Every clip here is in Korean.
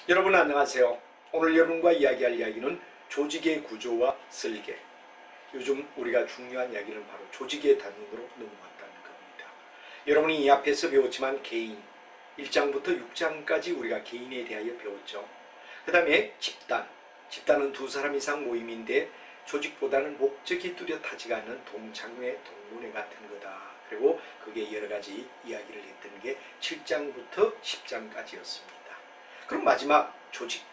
여러분 안녕하세요. 오늘 여러분과 이야기할 이야기는 조직의 구조와 설계. 요즘 우리가 중요한 이야기는 바로 조직의 단원으로 넘어갔다는 겁니다. 여러분이 이 앞에서 배웠지만 개인 1장부터 6장까지 우리가 개인에 대하여 배웠죠. 그 다음에 집단은 두 사람 이상 모임인데 조직보다는 목적이 뚜렷하지가 않는 동창회, 동문회 같은 거다. 그리고 그게 여러 가지 이야기를 했던 게 7장부터 10장까지였습니다. 그럼 마지막 조직.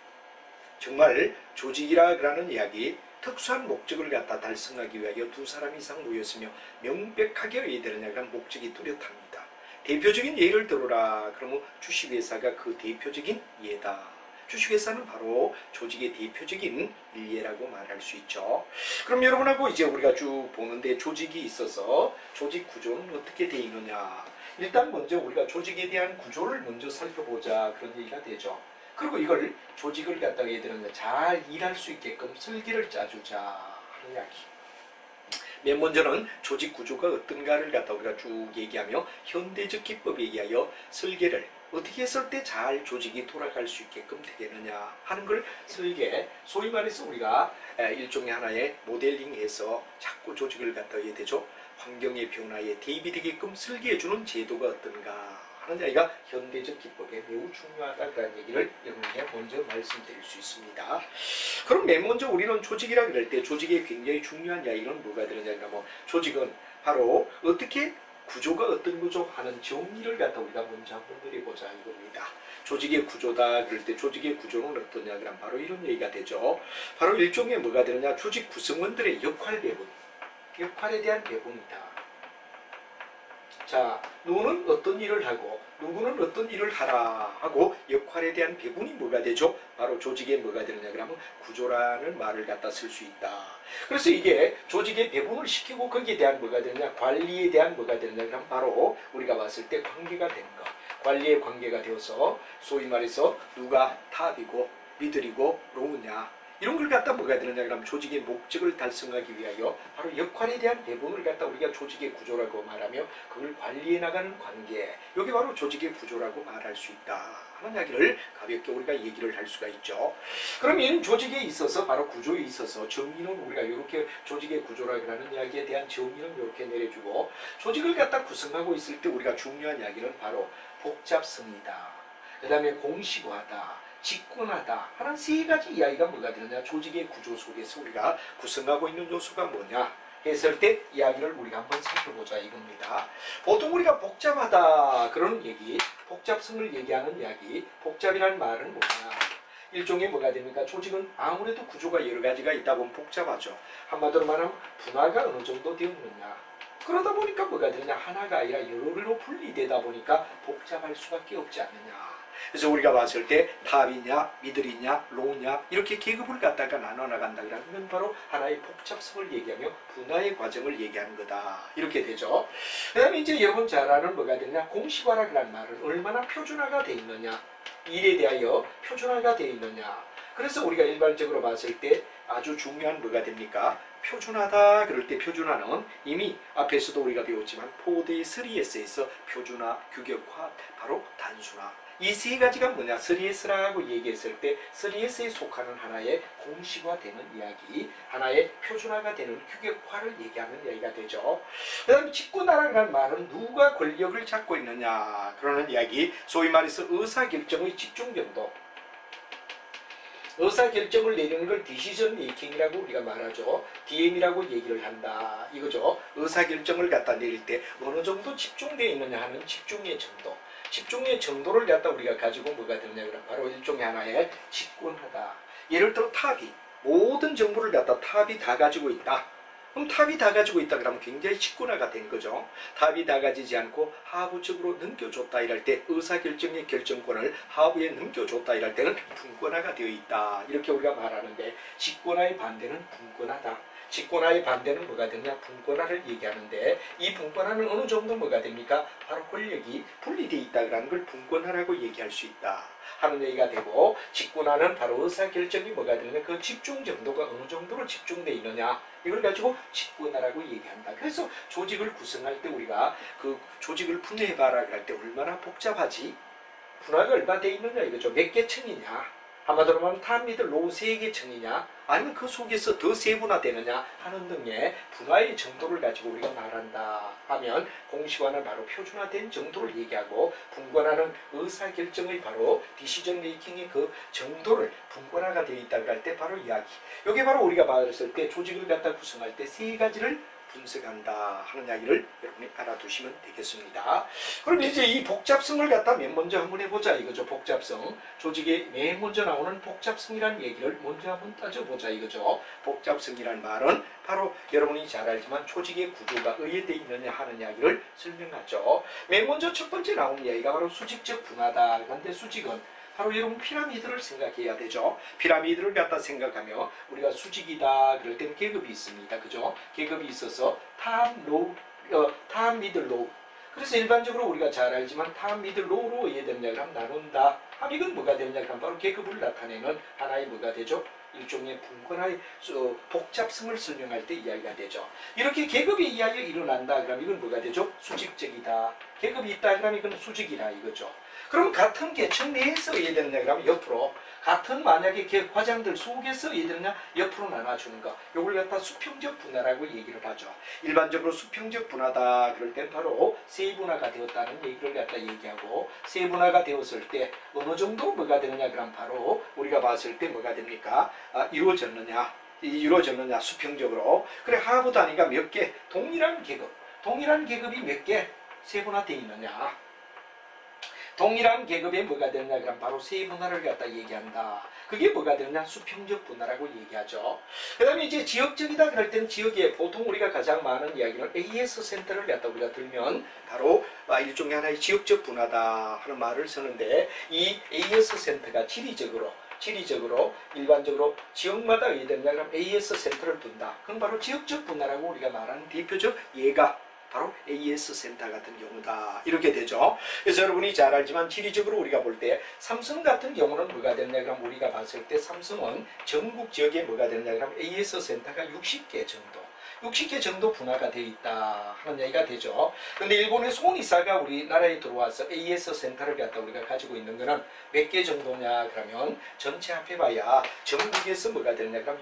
정말 조직이라는 이야기, 특수한 목적을 갖다 달성하기 위하여 두 사람 이상 모였으며 명백하게 왜 되느냐 그런 목적이 뚜렷합니다. 대표적인 예를 들어라. 그러면 주식회사가 그 대표적인 예다. 주식회사는 바로 조직의 대표적인 일례라고 말할 수 있죠. 그럼 여러분하고 이제 우리가 쭉 보는데 조직이 있어서 조직 구조는 어떻게 되어 있느냐. 일단 먼저 우리가 조직에 대한 구조를 먼저 살펴보자 그런 얘기가 되죠. 그리고 이걸 조직을 갖다가 얘들은 잘 일할 수 있게끔 설계를 짜주자 하는 이야기. 맨 먼저는 조직 구조가 어떤가를 갖다 우리가 쭉 얘기하며 현대적 기법에 의하여 설계를 어떻게 했을 때 잘 조직이 돌아갈 수 있게끔 되겠느냐 하는 걸 설계, 소위 말해서 우리가 일종의 하나의 모델링해서 자꾸 조직을 갖다 해야 되죠. 환경의 변화에 대비되게끔 설계해주는 제도가 어떤가 하는 이야기가 현대적 기법에 매우 중요하다는 얘기를 여러분에게 먼저 말씀드릴 수 있습니다. 그럼 맨 먼저 우리는 조직이라 그럴 때 조직의 굉장히 중요한 이야기는 뭐가 되느냐 하면 조직은 바로 어떻게 구조가 어떤 구조 하는 정의를 갖다 우리가 먼저 한번 드려보자 이겁니다. 조직의 구조다 그럴 때 조직의 구조는 어떠냐 그럼 바로 이런 얘기가 되죠. 바로 일종의 뭐가 되느냐 조직 구성원들의 역할 배분, 역할에 대한 배분이다. 자, 누구는 어떤 일을 하고 누구는 어떤 일을 하라 하고 역할에 대한 배분이 뭐가 되죠? 바로 조직에 뭐가 되느냐 그러면 구조라는 말을 갖다 쓸 수 있다. 그래서 이게 조직의 배분을 시키고 거기에 대한 뭐가 되느냐 관리에 대한 뭐가 되느냐 그러면 바로 우리가 봤을 때 관계가 되는 거. 관리의 관계가 되어서 소위 말해서 누가 탑이고 미들이고 로우냐 이런 걸 갖다 뭐가 되느냐 그러면 조직의 목적을 달성하기 위하여 바로 역할에 대한 배분을 갖다 우리가 조직의 구조라고 말하며 그걸 관리해 나가는 관계, 여기 바로 조직의 구조라고 말할 수 있다 하는 이야기를 가볍게 우리가 얘기를 할 수가 있죠. 그럼 이 조직에 있어서 바로 구조에 있어서 정의는 우리가 이렇게 조직의 구조라고 하는 이야기에 대한 정의는 이렇게 내려주고 조직을 갖다 구성하고 있을 때 우리가 중요한 이야기는 바로 복잡성이다. 그 다음에 공식화다. 직권하다 하는 세 가지 이야기가 뭐가 되느냐 조직의 구조 속에서 우리가 구성하고 있는 요소가 뭐냐 했을 때 이야기를 우리가 한번 살펴보자 이겁니다. 보통 우리가 복잡하다 그런 얘기, 복잡성을 얘기하는 이야기, 복잡이라는 말은 뭐냐 일종의 뭐가 됩니까? 조직은 아무래도 구조가 여러 가지가 있다 보면 복잡하죠. 한마디로 말하면 분화가 어느 정도 되었느냐 그러다 보니까 뭐가 되느냐 하나가 아니라 여러로 분리되다 보니까 복잡할 수밖에 없지 않느냐. 그래서 우리가 봤을 때 탑이냐 미들이냐 로우냐 이렇게 계급을 갖다가 나눠 나간다 그러면 바로 하나의 복잡성을 얘기하며 분화의 과정을 얘기하는 거다 이렇게 되죠. 그 다음에 이제 여러분 잘 아는 뭐가 되냐 공식화라는 말은 얼마나 표준화가 돼 있느냐 일에 대하여 표준화가 돼 있느냐. 그래서 우리가 일반적으로 봤을 때 아주 중요한 뭐가 됩니까? 표준화다 그럴 때 표준화는 이미 앞에서도 우리가 배웠지만 4대 3S에서 표준화, 규격화, 바로 단순화 이 세 가지가 뭐냐 3S라고 얘기했을 때 3S에 속하는 하나의 공식화되는 이야기 하나의 표준화가 되는 규격화를 얘기하는 이야기가 되죠. 그 다음에 집권화라는 말은 누가 권력을 잡고 있느냐 그러는 이야기 소위 말해서 의사결정의 집중 정도 의사결정을 내리는 걸 디시전 메이킹이라고 우리가 말하죠. DM이라고 얘기를 한다 이거죠. 의사결정을 갖다 내릴 때 어느 정도 집중되어 있느냐 하는 집중의 정도 집중의 정도를 갖다 우리가 가지고 뭐가 되느냐 그러면 바로 일종의 하나의 집권하다. 예를 들어 탑이 모든 정보를 갖다 탑이 다 가지고 있다. 그럼 탑이 다 가지고 있다 그러면 굉장히 집권화가 된 거죠. 탑이 다 가지지 않고 하부적으로 넘겨줬다 이럴 때 의사결정의 결정권을 하부에 넘겨줬다 이럴 때는 분권화가 되어 있다. 이렇게 우리가 말하는데 집권화의 반대는 분권화다. 집권화의 반대는 뭐가 되냐 분권화를 얘기하는데 이 분권화는 어느 정도 뭐가 됩니까? 바로 권력이 분리되어 있다는 걸 분권화라고 얘기할 수 있다 하는 얘기가 되고 집권화는 바로 의사결정이 뭐가 되느냐 그 집중 정도가 어느 정도로 집중되어 있느냐 이걸 가지고 집권화라고 얘기한다. 그래서 조직을 구성할 때 우리가 그 조직을 분해해봐라 할 때 얼마나 복잡하지? 분화가 얼마나 되어 있느냐 이거죠. 몇 개 층이냐 한마디로 말하면 탑, 미들, 로우 세 개 층이냐 아니면 그 속에서 더 세분화되느냐 하는 등의 분화의 정도를 가지고 우리가 말한다 하면 공시화는 바로 표준화된 정도를 얘기하고 분권화는 의사결정의 바로 디시전 메이킹의 그 정도를 분권화가 되어 있다고 할 때 바로 이야기. 이게 바로 우리가 봤을 때 조직을 갖다 구성할 때 세 가지를 분석한다 하는 이야기를 여러분이 알아두시면 되겠습니다. 그럼 이제 이 복잡성을 갖다 맨 먼저 한번 해보자 이거죠. 복잡성. 조직에 맨 먼저 나오는 복잡성이라는 얘기를 먼저 한번 따져보자 이거죠. 복잡성이라는 말은 바로 여러분이 잘 알지만 조직의 구조가 의해되어 있느냐 하는 이야기를 설명하죠. 맨 먼저 첫 번째 나오는 이야기가 바로 수직적 분화다. 그런데 수직은 바로 여러분 피라미드를 생각해야 되죠. 피라미드를 갖다 생각하며 우리가 수직이다 그럴 때는 계급이 있습니다. 그죠? 계급이 있어서 탑, 로우, 탑, 미들, 로우. 그래서 일반적으로 우리가 잘 알지만 탑, 미들, 로우로 이해되느냐 그러면 나눈다. 함 이건 뭐가 되느냐 그러면 바로 계급을 나타내는 하나의 뭐가 되죠? 일종의 분권화의 복잡성을 설명할 때 이야기가 되죠. 이렇게 계급의 이야기가 일어난다 그러면 이건 뭐가 되죠? 수직적이다. 계급이 있다 그러면 이건 수직이다 이거죠. 그럼 같은 계층 내에서 이해되느냐 그러면 옆으로 같은 만약에 과장들 속에서 이해되느냐 옆으로 나눠주는 거 이걸 갖다 수평적 분화라고 얘기를 하죠. 일반적으로 수평적 분화다 그럴 땐 바로 세분화가 되었다는 얘기를 갖다 얘기하고 세분화가 되었을 때 어느 정도 뭐가 되느냐 그럼 바로 우리가 봤을 때 뭐가 됩니까? 이루어졌느냐 수평적으로. 그래 하부 단위가 몇 개? 동일한 계급이 몇 개 세분화되어 있느냐. 동일한 계급에 뭐가 되느냐 그럼 바로 세분화를 갖다 얘기한다. 그게 뭐가 되느냐 수평적 분화라고 얘기하죠. 그 다음에 이제 지역적이다 그럴 때는 지역에 보통 우리가 가장 많은 이야기는 AS 센터를 갖다 우리가 들면 바로 일종의 하나의 지역적 분화다 하는 말을 쓰는데 이 AS 센터가 지리적으로 일반적으로 지역마다 의되느냐 그럼 AS 센터를 둔다. 그건 바로 지역적 분화라고 우리가 말하는 대표적 예가 바로 AS 센터 같은 경우다. 이렇게 되죠. 그래서 여러분이 잘 알지만 지리적으로 우리가 볼 때 삼성 같은 경우는 뭐가 되느냐 그럼 우리가 봤을 때 삼성은 전국 지역에 뭐가 되느냐 그럼 AS 센터가 60개 정도 분화가 되어 있다 하는 얘기가 되죠. 근데 일본의 소니사가 우리나라에 들어와서 AS 센터를 갖다 우리가 가지고 있는 거는 몇 개 정도냐 그러면 전체 합해봐야 전국에서 뭐가 되느냐 그럼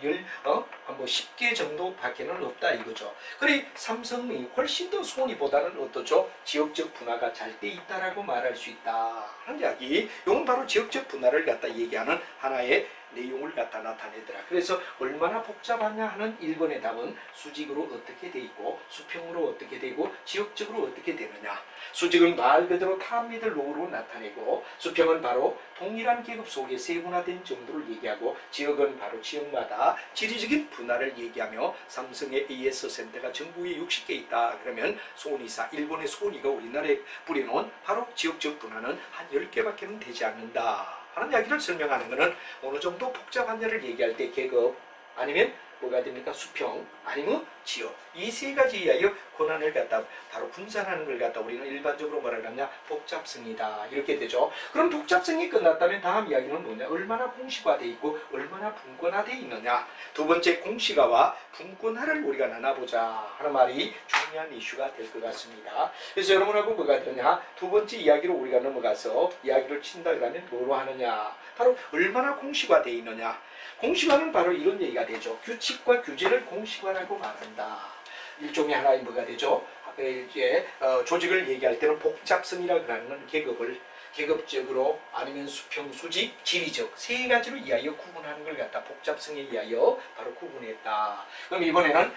10개 정도 밖에는 없다 이거죠. 그래 삼성이 훨씬 더 소니보다는 어떠죠? 지역적 분화가 잘 돼 있다라고 말할 수 있다 하는 이야기. 이건 바로 지역적 분화를 갖다 얘기하는 하나의 내용을 갖다 나타내더라. 그래서 얼마나 복잡하냐 하는 1번의 답은 수직으로 어떻게 돼 있고 수평으로 어떻게 되고 지역적으로 어떻게 되느냐. 수직은 말 그대로 탑, 미들, 로우로 나타내고 수평은 바로 동일한 계급 속에 세분화된 정도를 얘기하고 지역은 바로 지역마다 지리적인 분화를 얘기하며 삼성의 AS 센터가 전국에 60개 있다. 그러면 소니사, 일본의 소니가 우리나라에 뿌려놓은 바로 지역적 분화는 한 10개밖에는 되지 않는다 하는 이야기를 설명하는 것은 어느 정도 복잡한냐를 얘기할 때 계급 아니면 뭐가 됩니까? 수평 아니면 지역 이 세 가지 이하여 권한을 갖다 바로 분산하는 걸 갖다 우리는 일반적으로 뭐라 그러냐 복잡성이다 이렇게 되죠. 그럼 복잡성이 끝났다면 다음 이야기는 뭐냐? 얼마나 공시화되어 있고 얼마나 분권화되어 있느냐. 두 번째 공시화와 분권화를 우리가 나눠보자 하는 말이 중요한 이슈가 될 것 같습니다. 그래서 여러분하고 뭐가 되느냐? 두 번째 이야기로 우리가 넘어가서 이야기를 친다 그러면 뭐로 하느냐? 바로 얼마나 공시화되어 있느냐. 공시화는 바로 이런 얘기가 되죠. 규칙과 규제를 공시화라고 말한다. 일종의 하나의 뭐가 되죠? 이제 조직을 얘기할 때는 복잡성이라고 하는 계급을 계급적으로 아니면 수평, 수직, 지리적 세 가지로 이하여 구분하는 걸 갖다 복잡성에 의하여 바로 구분했다. 그럼 이번에는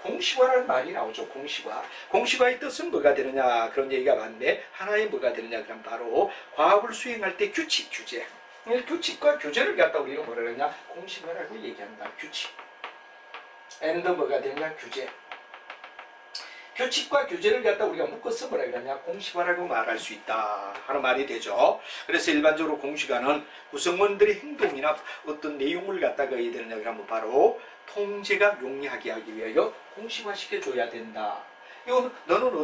공시화라는 말이 나오죠. 공시화. 공시화의 뜻은 뭐가 되느냐 그런 얘기가 많은데 하나의 뭐가 되느냐 그럼 바로 과업을 수행할 때 규칙, 규제. 규칙과 규제를 갖다 우리가 뭐라 그러냐 공시화라고 얘기한다. 규칙. and 뭐가 되느냐 규제. 규칙과 규제를 갖다 우리가 묶어서 뭐라 그러냐 공시화라고 말할 수 있다 하는 말이 되죠. 그래서 일반적으로 공시화는 구성원들의 행동이나 어떤 내용을 갖다가 해야 되느냐 그러면 바로 통제가 용이하게 하기 위하여 공시화시켜줘야 된다. 이건 너는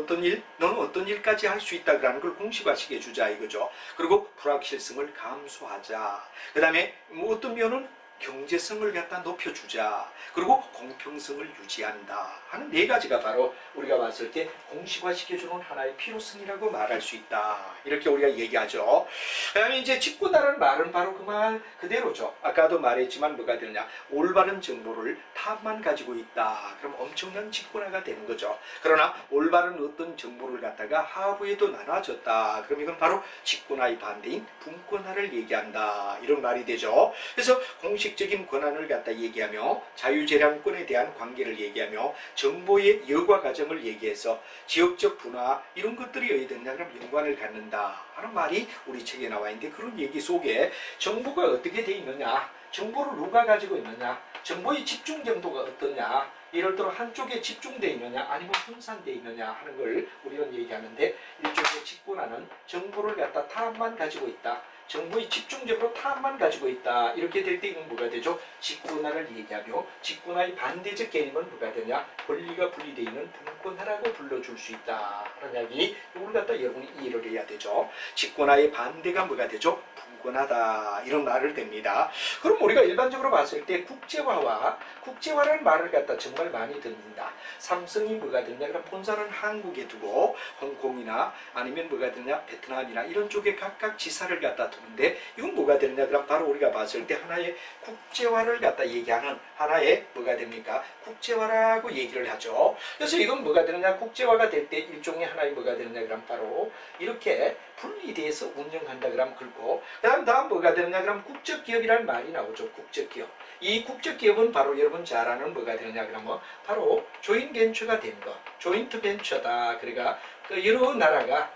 어떤 일까지 할 수 있다 그러는 걸 공시화시켜주자 이거죠. 그리고 불확실성을 감소하자. 그 다음에 뭐 어떤 면은 경제성을 갖다 높여주자. 그리고 공평성을 유지한다 하는 네 가지가 바로 우리가 봤을 때 공식화시켜주는 하나의 필요성이라고 말할 수 있다. 이렇게 우리가 얘기하죠. 그 다음에 이제 직권화라는 말은 바로 그 말 그대로죠. 아까도 말했지만 뭐가 되느냐. 올바른 정보를 탑만 가지고 있다. 그럼 엄청난 직권화가 되는 거죠. 그러나 올바른 어떤 정보를 갖다가 하부에도 나눠졌다. 그럼 이건 바로 직권화의 반대인 분권화를 얘기한다. 이런 말이 되죠. 그래서 공식적인 권한을 갖다 얘기하며 자유재량권에 대한 관계를 얘기하며 정보의 여과 과정을 얘기해서 지역적 분화 이런 것들이 어디 되느냐 그럼 연관을 갖는다 하는 말이 우리 책에 나와 있는데 그런 얘기 속에 정보가 어떻게 돼 있느냐, 정보를 누가 가지고 있느냐, 정보의 집중 정도가 어떠냐, 예를 들어 한쪽에 집중되어 있느냐 아니면 분산되어 있느냐 하는 걸 우리는 얘기하는데 일종의 직권화는 정보를 갖다 탑만 가지고 있다. 정보의 집중적으로 탑만 가지고 있다. 이렇게 될 때 이건 뭐가 되죠? 직권화를 얘기하며 직권화의 반대적 개념은 뭐가 되냐? 권리가 분리되어 있는 분권화라고 불러줄 수 있다. 하는 이야기 이걸 갖다 여러분이 이해를 해야 되죠. 직권화의 반대가 뭐가 되죠? 분권화다. 이런 말을 됩니다. 그럼 우리가 일반적으로 봤을 때 국제화라는 말을 갖다 정말 많이 듣는다. 삼성이 뭐가 되냐? 그럼 본사는 한국에 두고 홍콩이나 아니면 뭐가 되냐? 베트남이나 이런 쪽에 각각 지사를 갖다 두는데 이건 뭐가 되느냐? 그럼 바로 우리가 봤을 때 하나의 국제화를 갖다 얘기하는 하나의 뭐가 됩니까? 국제화라고 얘기를 하죠. 그래서 이건 뭐가 되느냐? 국제화가 될 때 일종의 하나의 뭐가 되느냐? 그럼 바로 이렇게 분리돼서 운영한다. 그럼 그렇고 다음 뭐가 되느냐? 그럼 국적기업이라는 말이 나오죠. 국적기업. 이 국적기업은 바로 여러분 잘 아는 뭐가 되느냐? 그러면 바로 조인벤처가 된 것. 조인트 벤처다. 그러니까 그 여러 나라가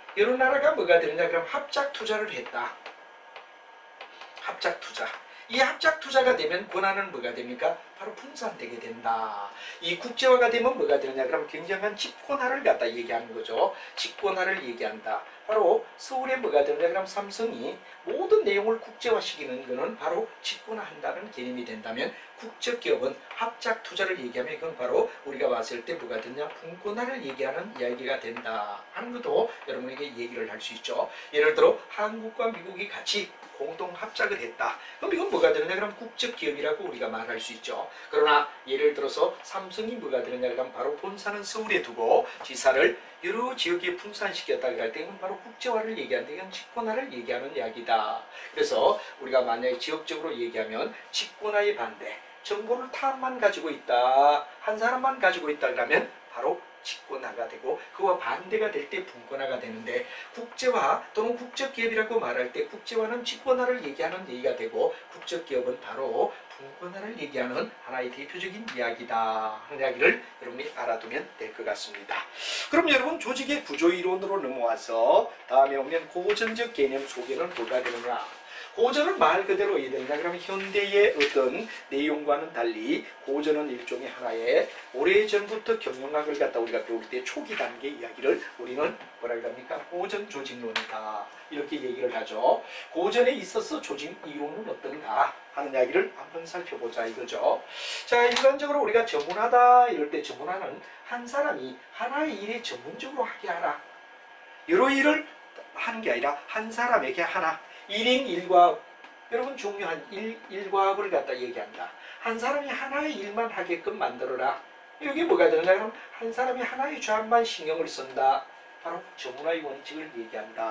뭐가 되느냐? 그럼 합작 투자를 했다. 합작 투자. 이 합작 투자가 되면 권한은 뭐가 됩니까? 바로 분산되게 된다. 이 국제화가 되면 뭐가 되느냐? 그럼 굉장한 집권화를 갖다 얘기하는 거죠. 집권화를 얘기한다. 바로 서울에 뭐가 되느냐? 그럼 삼성이 모든 내용을 국제화시키는 것은 바로 집권화한다는 개념이 된다면 국적기업은 합작 투자를 얘기하면 이건 바로 우리가 봤을 때 뭐가 되느냐? 분권화를 얘기하는 이야기가 된다 하는 것도 여러분에게 얘기를 할 수 있죠. 예를 들어 한국과 미국이 같이 공동 합작을 했다. 그럼 이건 뭐가 되느냐? 그럼 국적기업이라고 우리가 말할 수 있죠. 그러나 예를 들어서 삼성이 뭐가 되느냐? 그럼 바로 본사는 서울에 두고 지사를 여러 지역에 분산시켰다 할 때는 바로 국제화를 얘기하는데 이건 집권화를 얘기하는 이야기다. 그래서 우리가 만약에 지역적으로 얘기하면 집권화의 반대, 정보를 탑만 가지고 있다, 한 사람만 가지고 있다 그러면 바로 집권화가 되고 그와 반대가 될 때 분권화가 되는데 국제화 또는 국적기업이라고 말할 때 국제화는 집권화를 얘기하는 얘기가 되고 국적기업은 바로 분권화를 얘기하는 하나의 대표적인 이야기다 하는 이야기를 여러분이 알아두면 될 것 같습니다. 그럼 여러분 조직의 구조이론으로 넘어와서 다음에 오면 고전적 개념 소개는 뭐가 되느냐? 고전은 말 그대로 이해된다. 그러면 현대의 어떤 내용과는 달리 고전은 일종의 하나의 오래전부터 경영학을 갖다 우리가 배울 때 초기 단계 이야기를 우리는 뭐라고 합니까? 고전 조직론이다. 이렇게 얘기를 하죠. 고전에 있어서 조직 이론은 어떤가 하는 이야기를 한번 살펴보자 이거죠. 자, 일반적으로 우리가 전문하다 이럴 때 전문하는 한 사람이 하나의 일에 전문적으로 하게 하라. 여러 일을 하는 게 아니라 한 사람에게 하나. 1인 1과업. 여러분 중요한 일과업을 갖다 얘기한다. 한 사람이 하나의 일만 하게끔 만들어라. 이게 뭐가 되느냐? 그럼 한 사람이 하나의 조합만 신경을 쓴다. 바로 전문화의 원칙을 얘기한다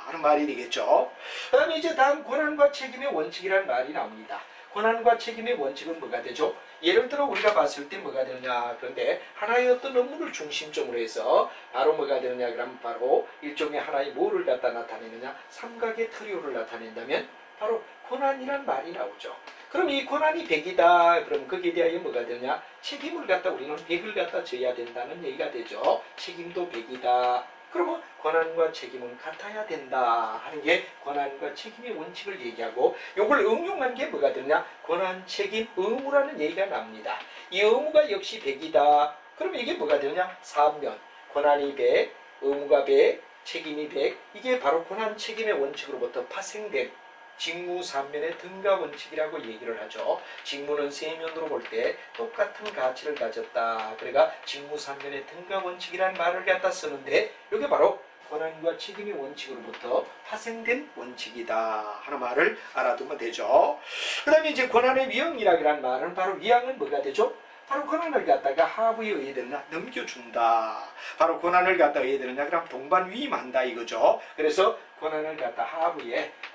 하는 말이 되겠죠. 그 다음에 이제 다음 권한과 책임의 원칙이라는 말이 나옵니다. 권한과 책임의 원칙은 뭐가 되죠? 예를 들어 우리가 봤을 때 뭐가 되느냐? 그런데 하나의 어떤 업무를 중심점으로 해서 바로 뭐가 되느냐? 그럼 바로 일종의 하나의 뭐를 갖다 나타내느냐? 삼각의 트리오를 나타낸다면 바로 권한이란 말이 나오죠. 그럼 이 권한이 100이다. 그럼 거기에 대하여 뭐가 되느냐? 책임을 갖다 우리는 100을 갖다 져야 된다는 얘기가 되죠. 책임도 100이다. 그러면 권한과 책임은 같아야 된다 하는 게 권한과 책임의 원칙을 얘기하고 이걸 응용한 게 뭐가 되느냐? 권한, 책임, 의무라는 얘기가 납니다. 이 의무가 역시 100이다. 그러면 이게 뭐가 되느냐? 3면. 권한이 100, 의무가 100, 책임이 100. 이게 바로 권한, 책임의 원칙으로부터 파생된 직무 3면의 등가 원칙이라고 얘기를 하죠. 직무는 3면으로 볼 때 똑같은 가치를 가졌다. 그러니까 직무 3면의 등가 원칙이라는 말을 갖다 쓰는데 이게 바로 권한과 책임의 원칙으로부터 파생된 원칙이다 하는 말을 알아두면 되죠. 그 다음에 이제 권한의 위형이라는 말은 바로 위양은 뭐가 되죠? 바로 권한을 갖다가 하부에 의해되느냐 넘겨준다. 바로 권한을 갖다가 의해되느냐 그럼 동반위임한다 이거죠. 그래서 권한을 갖다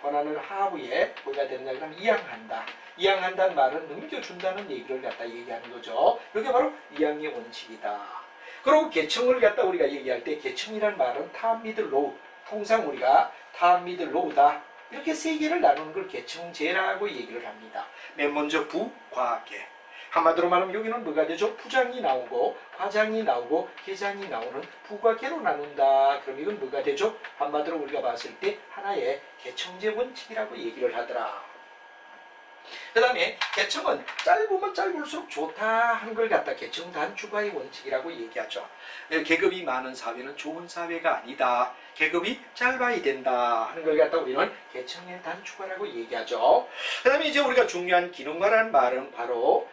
권한을 하부에 뭐가 되느냐 그럼 이양한다. 이양한다는 말은 넘겨준다는 얘기를 갖다 얘기하는 거죠. 이게 바로 위양의 원칙이다. 그리고 계층을 갖다 우리가 얘기할 때 계층이란 말은 탑, 미들, 로우. 통상 우리가 탑, 미들, 로우다. 이렇게 세 개를 나누는 걸 계층제라고 얘기를 합니다. 맨 먼저 부, 과, 계. 한마디로 말하면 여기는 뭐가 되죠? 부장이 나오고 과장이 나오고 계장이 나오는 부과 계로 나눈다. 그럼 이건 뭐가 되죠? 한마디로 우리가 봤을 때 하나의 계층제 원칙이라고 얘기를 하더라. 그 다음에 계층은 짧으면 짧을수록 좋다 하는 걸 갖다 계층 단추가의 원칙이라고 얘기하죠. 계급이 많은 사회는 좋은 사회가 아니다. 계급이 짧아야 된다 하는 걸 갖다 우리는 계층의 단추가라고 얘기하죠. 그 다음에 이제 우리가 중요한 기능화라는 말은 바로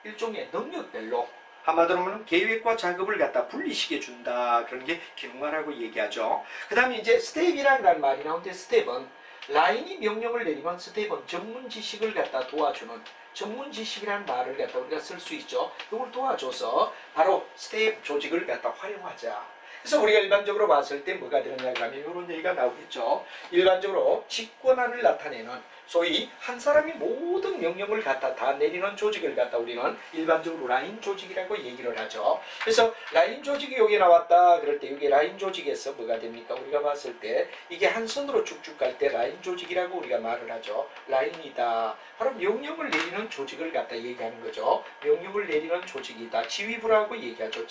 일종의 능력별로 한마디로 하면 계획과 작업을 갖다 분리시켜 준다. 그런 게 기능화라고 얘기하죠. 그 다음에 이제 스텝이라는 말이 나오는데 스텝은 라인이 명령을 내리면 스텝은 전문 지식을 갖다 도와주는 전문 지식이라는 말을 갖다 우리가 쓸 수 있죠. 이걸 도와줘서 바로 스텝 조직을 갖다 활용하자. 그래서 우리가 일반적으로 봤을 때 뭐가 되느냐 그러면 이런 얘기가 나오겠죠. 일반적으로 직권한을 나타내는 소위 한 사람이 모든 명령을 갖다 다 내리는 조직을 갖다 우리는 일반적으로 라인 조직이라고 얘기를 하죠. 그래서 라인 조직이 여기 나왔다 그럴 때 이게 라인 조직에서 뭐가 됩니까? 우리가 봤을 때 이게 한 선으로 쭉쭉 갈 때 라인 조직이라고 우리가 말을 하죠. 라인이다. 바로 명령을 내리는 조직을 갖다 얘기하는 거죠. 명령을 내리는 조직이다. 지휘부라고 얘기하죠.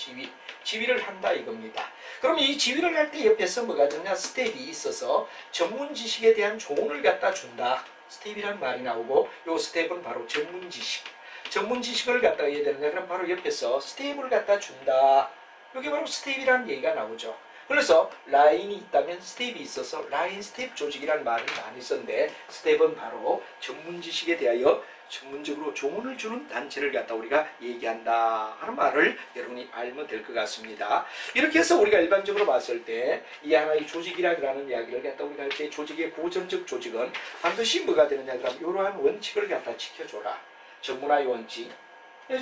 지휘를 한다 이겁니다. 그럼 이 지휘를 할 때 옆에서 뭐가 되냐? 스텝이 있어서 전문 지식에 대한 조언을 갖다 준다. 스텝이란 말이 나오고 요 스텝은 바로 전문 지식. 전문 지식을 갖다 해야 되느냐? 그럼 바로 옆에서 스텝을 갖다 준다. 이게 바로 스텝이라는 얘기가 나오죠. 그래서 라인이 있다면 스텝이 있어서 라인 스텝 조직이라는 말을 많이 썼는데 스텝은 바로 전문 지식에 대하여 전문적으로 조언을 주는 단체를 갖다 우리가 얘기한다 하는 말을 여러분이 알면 될 것 같습니다. 이렇게 해서 우리가 일반적으로 봤을 때 이 하나의 조직이라는 이야기를 갖다 우리가 할 때 조직의 고전적 조직은 반드시 뭐가 되느냐 그러면 이러한 원칙을 갖다 지켜줘라. 전문화의 원칙.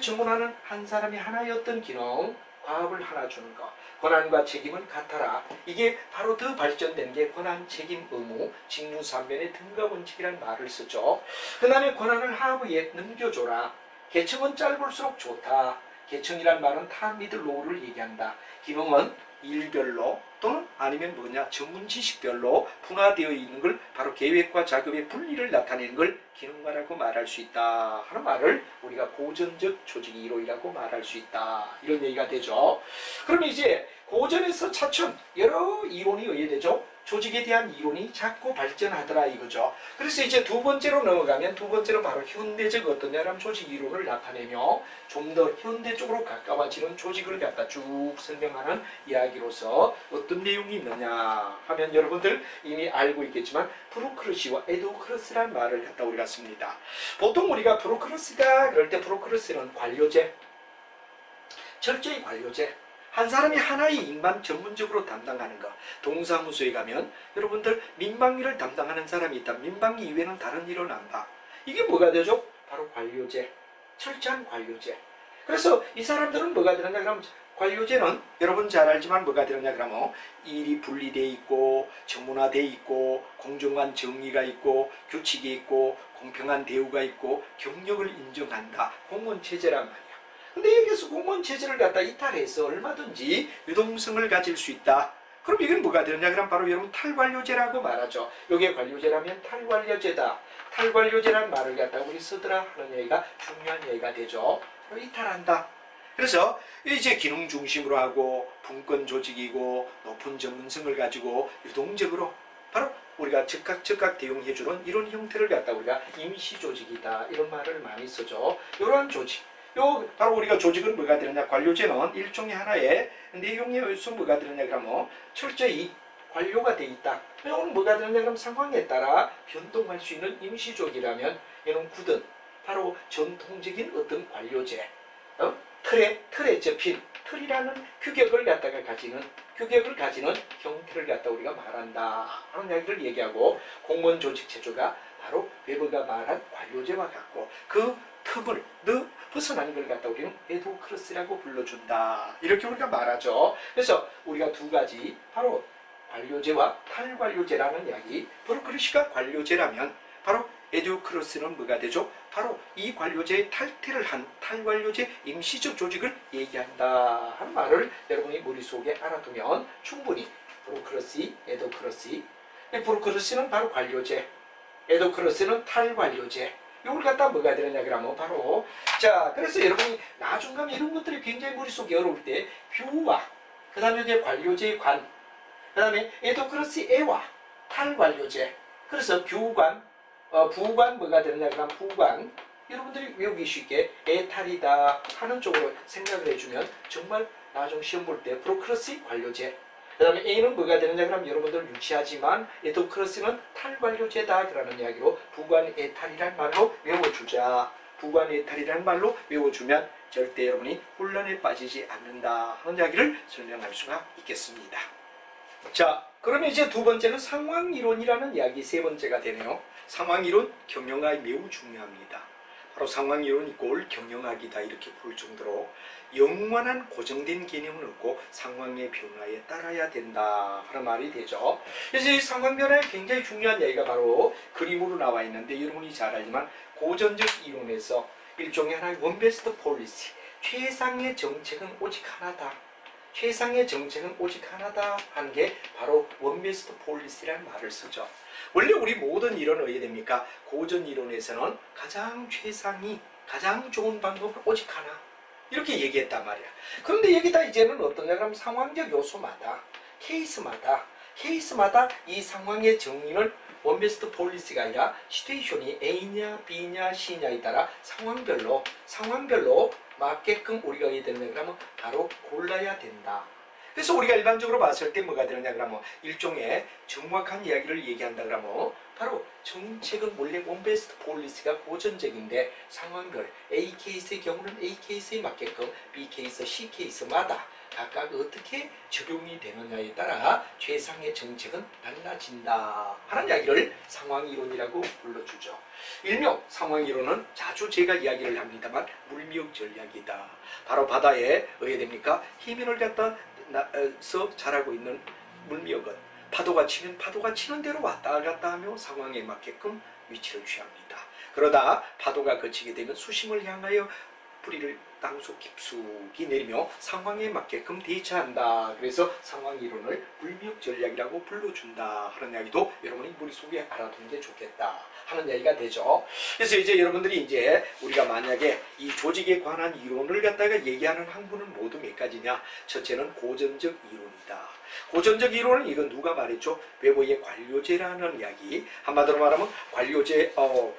전문화는 한 사람이 하나의 어떤 기능, 과업을 하나 주는 것. 권한과 책임은 같아라. 이게 바로 더 발전된 게 권한, 책임, 의무, 직무, 삼변의 등가 원칙이라는 말을 쓰죠. 그 다음에 권한을 하부에 넘겨줘라. 계층은 짧을수록 좋다. 계층이란 말은 탑, 미들, 로우를 얘기한다. 기능은 일별로 또는 아니면 뭐냐 전문 지식별로 분화되어 있는 걸 바로 계획과 작업의 분리를 나타내는 걸 기능화라고 말할 수 있다 하는 말을 우리가 고전적 조직의 이론이라고 말할 수 있다 이런 얘기가 되죠. 그럼 이제 고전에서 차츰 여러 이론이 의해되죠. 조직에 대한 이론이 자꾸 발전하더라 이거죠. 그래서 이제 두 번째로 넘어가면 두 번째로 바로 현대적 어떤 여러 조직 이론을 나타내며 좀 더 현대 쪽으로 가까워지는 조직을 갖다 쭉 설명하는 이야기로서 어떤 내용이 있느냐 하면 여러분들 이미 알고 있겠지만 프로크루시와 에도크러스란 말을 갖다 우리가 씁니다. 보통 우리가 프로크루스다 그럴 때 프로크루스는 관료제, 철저히 관료제. 한 사람이 하나의 일만 전문적으로 담당하는 것. 동사무소에 가면 여러분들 민방위를 담당하는 사람이 있다. 민방위 이외에는 다른 일은 안 봐. 이게 뭐가 되죠? 바로 관료제. 철저한 관료제. 그래서 이 사람들은 뭐가 되느냐 그러면 관료제는 여러분 잘 알지만 뭐가 되느냐 그러면 일이 분리되어 있고 전문화되어 있고 공정한 정의가 있고 규칙이 있고 공평한 대우가 있고 경력을 인정한다. 공무원체제란 말이야. 근데 여기서 공무원체제를 갖다 이탈해서 얼마든지 유동성을 가질 수 있다. 그럼 이건 뭐가 되느냐 그럼 바로 여러분 탈관료제라고 말하죠. 여기에 관료제라면 탈관료제다. 탈관료제라는 말을 갖다 우리 쓰더라 하는 얘기가 중요한 얘기가 되죠. 이탈한다. 그래서 이제 기능 중심으로 하고 분권 조직이고 높은 전문성을 가지고 유동적으로 바로 우리가 즉각 대응해주는 이런 형태를 갖다 우리가 임시조직이다 이런 말을 많이 쓰죠. 이러한 조직. 요 바로 우리가 조직은 뭐가 되느냐 관료제는 일종의 하나의 내용에 의해서 뭐가 되느냐 그러면 철저히 관료가 돼 있다. 이건 뭐가 되느냐 그럼 상황에 따라 변동할 수 있는 임시조직이라면 이는 굳은 바로 전통적인 어떤 관료제 틀에 접힌 틀이라는 규격을 가지는 형태를 갖다 우리가 말한다 하는 이야기를 얘기하고, 공무원 조직 체조가 바로 웨버가 말한 관료제와 같고 그 틈을 벗어나는 걸 갖다 우리는 에도크러시라고 불러준다 이렇게 우리가 말하죠. 그래서 우리가 두 가지 바로 관료제와 탈관료제라는 이야기, 브로클리시가 관료제라면 바로 에듀크로스는 뭐가 되죠? 바로 이 관료제의 탈퇴를 한 탈관료제 임시적 조직을 얘기한다 하는 말을 여러분이 머릿속에 알아두면 충분히 브로크러시, 에듀크로시, 브로크러시는 바로 관료제, 에듀크로스는 탈관료제, 이걸 갖다 뭐가 되느냐 그러면 바로, 자, 그래서 여러분이 나중 가면 이런 것들이 굉장히 머릿속에 어려울 때 뷰와 그 다음에 이제 관료제의 관, 그 다음에 에듀크로시에와 탈관료제, 그래서 뷰관, 부관 뭐가 되느냐 그러면 부관, 여러분들이 외우기 쉽게 에탈이다 하는 쪽으로 생각을 해주면 정말 나중 시험 볼 때 브로크러시 관료제, 그 다음에 A는 뭐가 되느냐 그러면 여러분들 유치하지만 에도크러시는 탈관료제다 그러는 이야기로 부관 에탈이란 말로 외워주자. 부관 에탈이란 말로 외워주면 절대 여러분이 혼란에 빠지지 않는다 하는 이야기를 설명할 수가 있겠습니다. 자, 그러면 이제 두 번째는 상황이론이라는 이야기, 세 번째가 되네요. 상황이론, 경영학이 매우 중요합니다. 바로 상황이론 이꼴 경영학이다 이렇게 볼 정도로 영원한 고정된 개념은 없고 상황의 변화에 따라야 된다 하는 말이 되죠. 그래서 이 상황 변화에 굉장히 중요한 이야기가 바로 그림으로 나와 있는데, 여러분이 잘 알지만 고전적 이론에서 일종의 하나의 원베스트 폴리시, 최상의 정책은 오직 하나다, 최상의 정책은 오직 하나다 하는 게 바로 원베스트 폴리시라는 말을 쓰죠. 원래 우리 모든 이론은 어떻게 됩니까? 고전 이론에서는 가장 최상이, 가장 좋은 방법은 오직 하나 이렇게 얘기했단 말이야. 그런데 여기다 이제는 어떠냐 그러면 상황적 요소마다 케이스마다 이 상황의 정의는 원베스트 폴리시가 아니라 시츄에이션이 A냐 B냐 C냐에 따라 상황별로 맞게끔 우리가 어떻게 되느냐 그러면 바로 골라야 된다. 그래서 우리가 일반적으로 봤을 때 뭐가 되느냐 그러면 일종의 정확한 이야기를 얘기한다 그러면 바로 정책은 원래 원베스트 폴리시가 고전적인데 상황별 A 케이스의 경우는 A 케이스에 맞게끔 B 케이스, C 케이스마다 각각 어떻게 적용이 되느냐에 따라 최상의 정책은 달라진다 하는 이야기를 상황이론이라고 불러주죠. 일명 상황이론은 자주 제가 이야기를 합니다만 물미역 전략이다. 바로 바다에 어떻게 됩니까? 해면을 갖다 서 자라고 있는 물미역은 파도가 치면 파도가 치는 대로 왔다 갔다 하며 상황에 맞게끔 위치를 취합니다. 그러다 파도가 그치게 되면 수심을 향하여 뿌리를 땅속 깊숙이 내리며 상황에 맞게끔 대처한다. 그래서 상황이론을 물미역 전략이라고 불러준다 하는 이야기도 여러분이 머릿속에 알아두는 게 좋겠다 하는 이야기가 되죠. 그래서 이제 여러분들이 이제 우리가 만약에 이 조직에 관한 이론을 갖다가 얘기하는 항구는 모두 몇 가지냐? 첫째는 고전적 이론이다. 고전적 이론은 이건 누가 말했죠? 웨버의 관료제라는 이야기. 한마디로 말하면 관료제,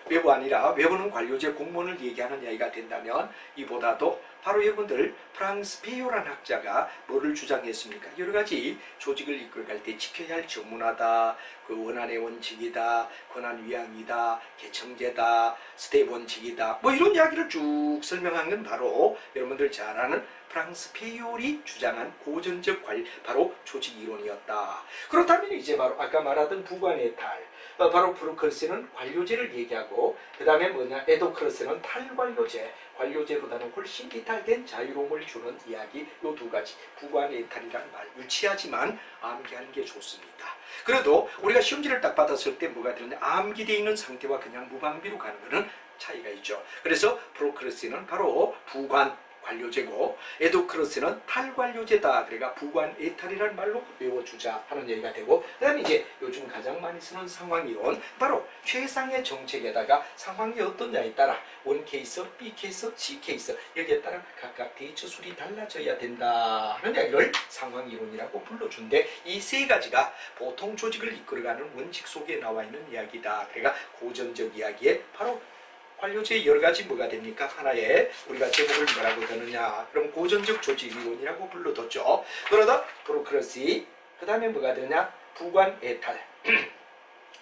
웨버 아니라 웨버는 관료제 공무원을 얘기하는 이야기가 된다면, 이보다도 바로 여러분들 프랑스 페요란 학자가 뭐를 주장했습니까? 여러 가지 조직을 이끌어갈 때 지켜야 할 전문화다, 그 원한의 원칙이다, 권한위항이다, 개청제다, 스텝 원칙이다, 뭐 이런 이야기를 쭉 설명한 건 바로 여러분들 잘 아는 프랑스 페요리 주장한 고전적 바로 조직 이론이었다. 그렇다면 이제 바로 아까 말하던 부관의 탈, 바로 브루클스는 관료제를 얘기하고, 그 다음에 뭐냐, 에도크러스는 탈관료제, 관료제보다는 훨씬 이탈된 자유로움을 주는 이야기, 요 두 가지, 부관의 탈이라는 말 유치하지만 암기하는 게 좋습니다. 그래도 우리가 시험지를 딱 받았을 때 뭐가 되느냐, 암기되어 있는 상태와 그냥 무방비로 가는 거는 차이가 있죠. 그래서 브루클스는 바로 부관 관료제고, 에도크러스는 탈관료제다. 그러니까 부관 에탈이라는 말로 외워주자 하는 얘기가 되고, 그 다음에 이제 요즘 가장 많이 쓰는 상황이론, 바로 최상의 정책에다가 상황이 어떠냐에 따라 원 케이스, B 케이스, C 케이스 여기에 따라 각각 대처술이 달라져야 된다 하는 이야기를 상황이론이라고 불러준데, 이 세 가지가 보통 조직을 이끌어가는 원칙 속에 나와 있는 이야기다. 그러니까 고전적 이야기에 바로 관료제의 여러 가지 뭐가 됩니까? 하나의 우리가 제목을 뭐라고 되느냐? 그럼 고전적 조직 이론이라고 불러뒀죠. 그러다 브로크러시, 그 다음에 뭐가 되느냐? 부관 에탈.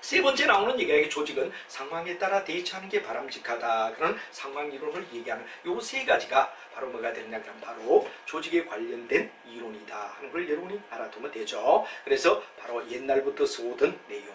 세 번째 나오는 얘기가 조직은 상황에 따라 대처하는 게 바람직하다. 그런 상황 이론을 얘기하는 요 세 가지가 바로 뭐가 되느냐 그럼 바로 조직에 관련된 이론이다 하는 걸 여러분이 알아두면 되죠. 그래서 바로 옛날부터 써오던 내용,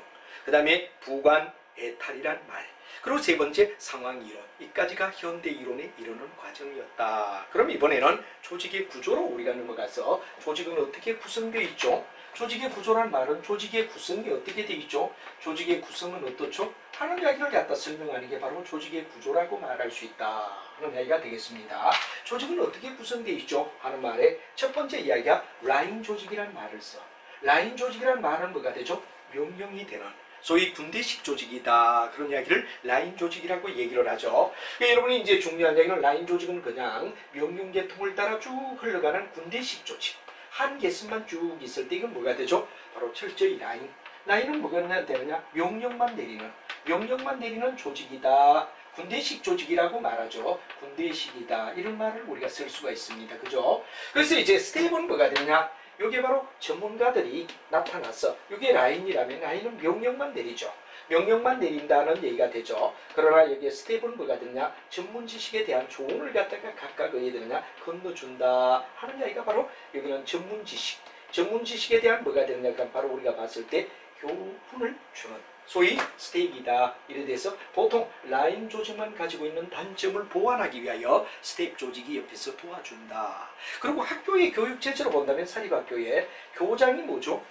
그 다음에 부관, 애탈이란 말, 그리고 세 번째 상황 이론, 이까지가 현대 이론에 이르는 과정이었다. 그럼 이번에는 조직의 구조로 우리가 넘어가서 조직은 어떻게 구성되어 있죠? 조직의 구조란 말은 조직의 구성이 어떻게 되어 있죠? 조직의 구성은 어떻죠? 하는 이야기를 갖다 설명하는 게 바로 조직의 구조라고 말할 수 있다 하는 이야기가 되겠습니다. 조직은 어떻게 구성되어 있죠? 하는 말에 첫 번째 이야기가 라인 조직이란 말을 써. 라인 조직이란 말은 뭐가 되죠? 명령이 되는, 소위 군대식 조직이다. 그런 이야기를 라인 조직이라고 얘기를 하죠. 그러니까 여러분이 이제 중요한 이야기는 라인 조직은 그냥 명령 계통을 따라 쭉 흘러가는 군대식 조직. 한 개수만 쭉 있을 때 이건 뭐가 되죠? 바로 철저히 라인. 라인은 뭐가 되느냐? 명령만 내리는 조직이다. 군대식 조직이라고 말하죠. 군대식이다. 이런 말을 우리가 쓸 수가 있습니다. 그죠? 그래서 이제 스텝은 뭐가 되느냐? 이게 바로 전문가들이 나타났어. 이게 라인이라면 라인은 명령만 내리죠. 명령만 내린다는 얘기가 되죠. 그러나 여기에 스텝은 뭐가 되느냐? 전문 지식에 대한 조언을 갖다가 각각 어디되느냐? 건너준다 하는 이야기가 바로 여기는 전문 지식. 전문 지식에 대한 뭐가 되느냐? 그럼 바로 우리가 봤을 때 교훈을 주는, 소위 스텝이다. 이래 돼서 보통 라인 조직만 가지고 있는 단점을 보완하기 위하여 스텝 조직이 옆에서 도와준다. 그리고 학교의 교육체제로 본다면 사립학교의 교장이 뭐죠?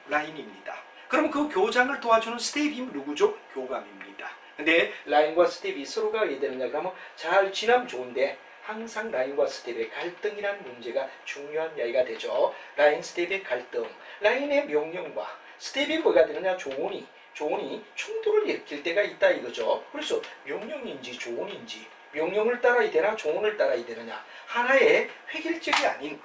라인입니다. 그럼 그 교장을 도와주는 스텝이 누구죠? 교감입니다. 근데 라인과 스텝이 서로가 왜 되느냐 그러면 잘 지나면 좋은데 항상 라인과 스텝의 갈등이라는 문제가 중요한 이야기가 되죠. 라인 스텝의 갈등, 라인의 명령과 스텝이 뭐가 되느냐? 조언이 충돌을 일으킬 때가 있다 이거죠. 그래서 명령인지 조언인지, 명령을 따라야 되나 조언을 따라야 되느냐, 하나의 획일적이 아닌